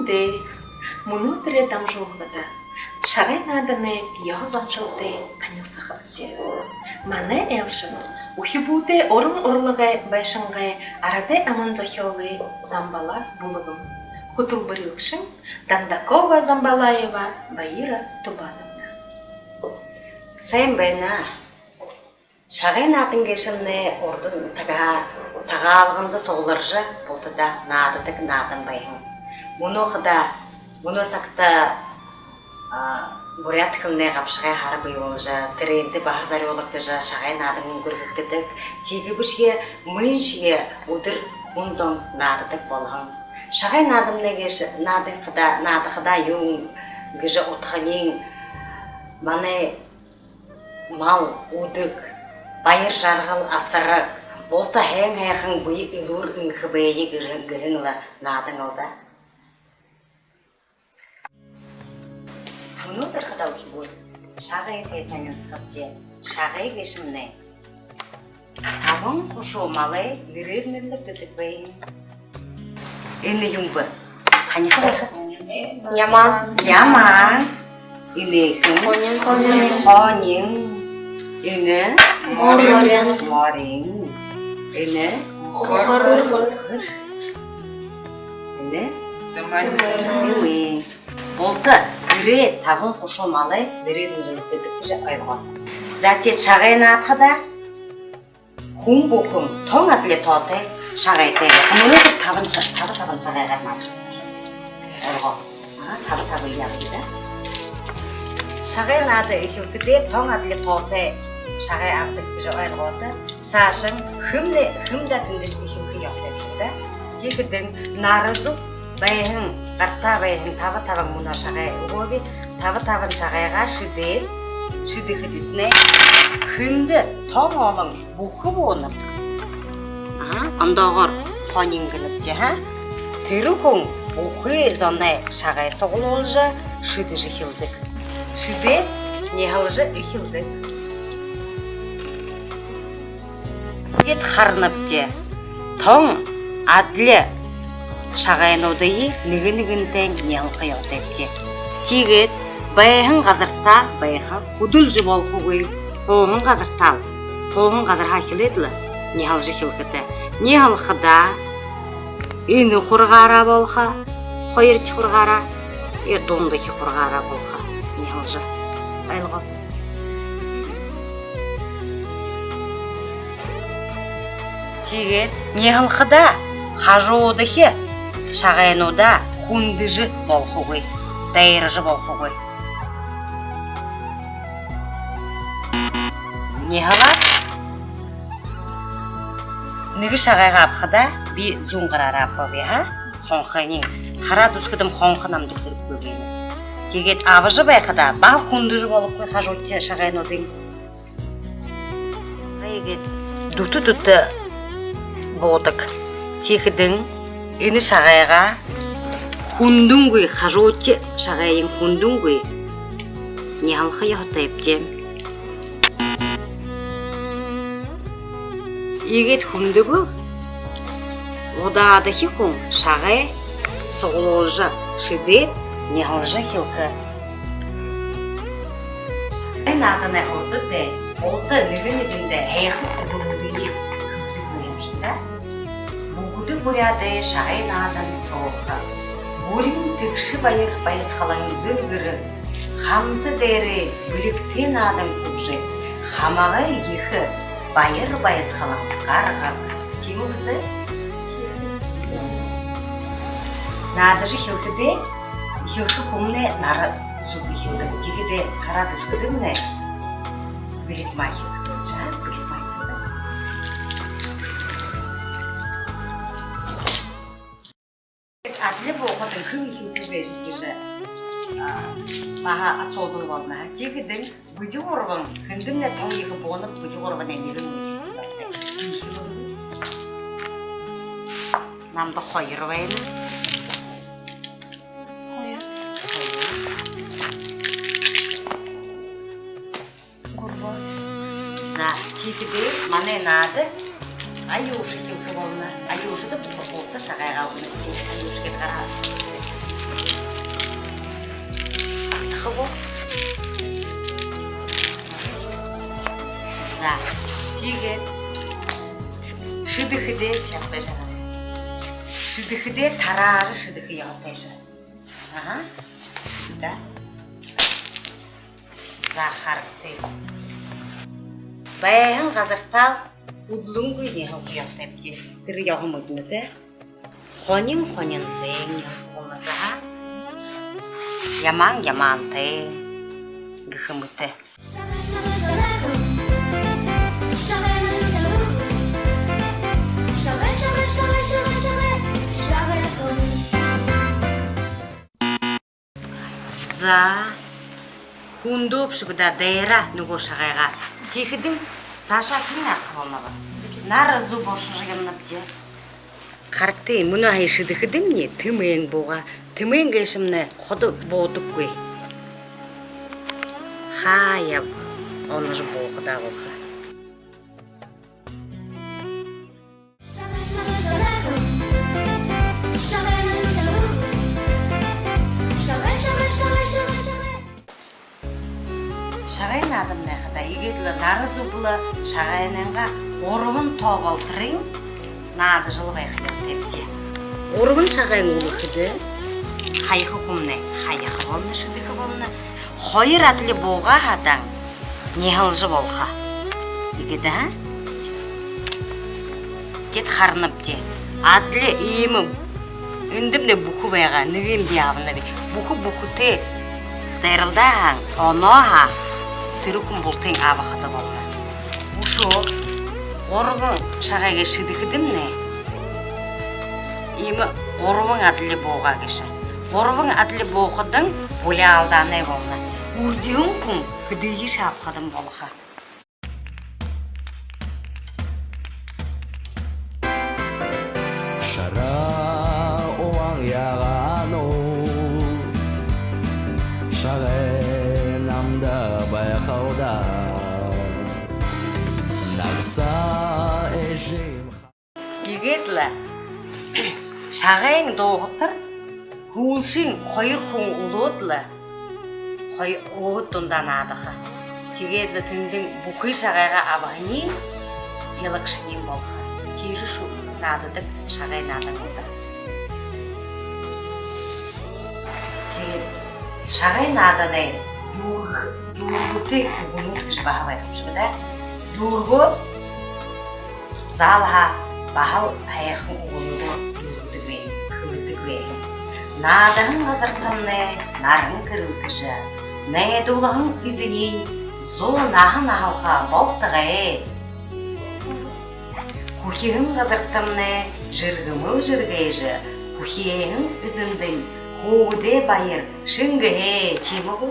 Хунде, мунутре дамжулгада. Шагай надане язачылды канилсахатте. Мане элшин, ухибуте орын орлыгай байшынгай араде аман захиолы замбала булыгым. Хутул бырылкшин Дандакова Замбалаева Баира Тубановна. Сайын байна. Шагай надын кешімне ордын сағалғынды соғылыржы болтыда надыдық надын байын. Мұны сақта Бурят хылне қапшығай харбай олжа, тіренді бағазар олықты жа шағай надың көргіктідік, тегі бішге мұйыншыге ұдыр мұнзон надыдық болғын. Шағай надымны кеші надықыда ең гіжі ұтқанен маны мал ұдық, байыр жарғыл асырық, болта хэң-хэхың бұй үлір үңгі бәйі гіғыңла надың алда. Мұны тұрқыдау кейбір, шағай тәйтәнін сықытте, шағай кешімне. Табын құшу малай нірер-нірлік дедік бәйін. Әні юңбы, қанеқы байқы? Яман. Яман. Әні хың? Хонин. Әні? Морин. Әні? Хыр. Әні? Әні? Болты, үре табын құшу малай нірер-нірлік дедік жа айылған. Зәте чағайын атқыда хүн бүкім тоң атле тоты шағай тәйі. Мұны бір табын шағайға мағырмыз. Олға, табы яғыйда. Шағайын ады үкілкіде тоң атле тоты шағай ағдық жа айылғанды. Сашың хүмді тіндіш үкілкі яқтай жүрді. Текідің нарызу байың, қарта байың табы-табын мұна шағай ұғыбе, табы-табын шағайға шыды қыдетіне хүнді тоң олың бұқы болынып. Ондағыр қонингініп де, түрі күн бұқы зонай шағай соғыл олжы шыды жықылдық. Шыды нехалжы үкілдік. Ет қарынып де, тоң адлы шағайын одайы нүгі-нүгінден нехалқы яудайып де. Тегет байығын ғазырта байыға құдылжы бол құғый, қоғын ғазыртал, қоғын ғазыр хақыл еділі, нехал жықыл кіті. Нехал қыда, үні құрғара болға, қойырчы құрғара, дондығы құрғара болға, нехал жы. Айлға. Тегет, нехал қыда, қажу одығы, шағайын ода құндыжы бол құғый, дайырыжы бол құғый. Нехала? Нүгі шағайға апқыда бі зұңғырар апқы ға? Қонқының, қара дүскідім қонқынам дүкіріп көгені. Тегет абыжы байқыда бағ құндыжы болып қой қажуытте шағайын одың. Егет дүті болдық. Текідің үні шағайға құндың көй қажуытте шағайын құндың көй. Не алқы яғыттайып дем. Егет хүмдігі одадығы құн шағай соғыл олжы шыдет не алжы келкі. Шағай надына орды де, олты нүгі-нүгінде әйқы құбылудығы күлді көйімшінде. Бұғыды бұряды шағай надын соғы. Бұрын түкші байыр байысқалың дүлгірін. Қамды дәрі бүліктен адым көкжі. Қамағы егі байыр байысқалың қарғыр. Тегі бұзы? Надыжы келкіде, келкі көміне нары сұғы келді. Тегеде қара түскіді мұне бүлік май келді. Жа, бүлік май келді. Адлы болғадың күн келді жөйші. Маға асолдыл болма. Тегедің бүді ғорбың, күндімне тоң егі болынып, бүді ғорбын әнерін өйіп бұдарды. Намды қойыр байыны. Қойыр. Ғорба. За, тегеде маны нады аюшы келкі болына. Аюшы да бұқы болды шағай қалғыны. Аюшы кет қара. хабо. За. Тиге. Шидыхыде сейчас бежала. Шидыхыде тарары шидыхы яготайшы. Ага. Да. Захарты. Баян газыртал удлун көйне яготайып те. Тирі ягымыгны да. Хонин бәйін ягымыгны. Яман ты. Гыхымыты. За хундоп шугда дайра нүго шагайга тихидин Саша кина кылына бар. Нары зу бошыгынып же. Карты муна хайшыдыхыдым не тымын бога. Тымын гешимне ходу бодуп кой. Хая оны ж богда болха. Шағайын адым нәқыда, егетлі нарызу бұлы шағайыныңға орығын тоғалтырың, нады жылы байқылып депте. Орығын шағайын олықыды, қайқы құмны, қайқы болны, шыдықы болны, қойыр әділі боға ғадаң, нехілжы болға. Егеді, ха? Дет қарынып де, әділі үйімі, үндімде бұқы байға, нүгім де авыны бе, бұқы те, дайрылдаң, оноға, Тырыкым болтың абақыды болды. Ушо, орығын шағайға шыдықыдым не? Имі орығын әділі боға кеші. Орығын әділі боғыдың бөлі алданы болны. Үрдеуін күн күдейі шапқыдым болға. Шара оң яғану шағайнамда байқауда Нағса әжім Егетлі, шағайың доғытыр, хуыншың қойыр хуын ұлуытлы, қойыр оғыттындан адықы. Тегетлі түндің бұқый шағайға абағыни, елікшінен болға. Тері шу надыдық шағай надың отыр. Шағай надыны дұрғыты ұғыныр күш баға байқым шыгыда. Дұрғы залға бағал аяқын ұғыныр дұрғыды бейін, кылыды бейін. Надығын ғазыртымны, нарғын кірілтіжі. Нәйдулығын ізінен, зо нағын ағылға болтығы. Кухиғын ғазыртымны, жырғымыл жырғайжы. Кухиғын ізіндің, Оғыде байыр, шыңғы темі бұл?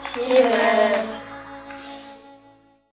Темі.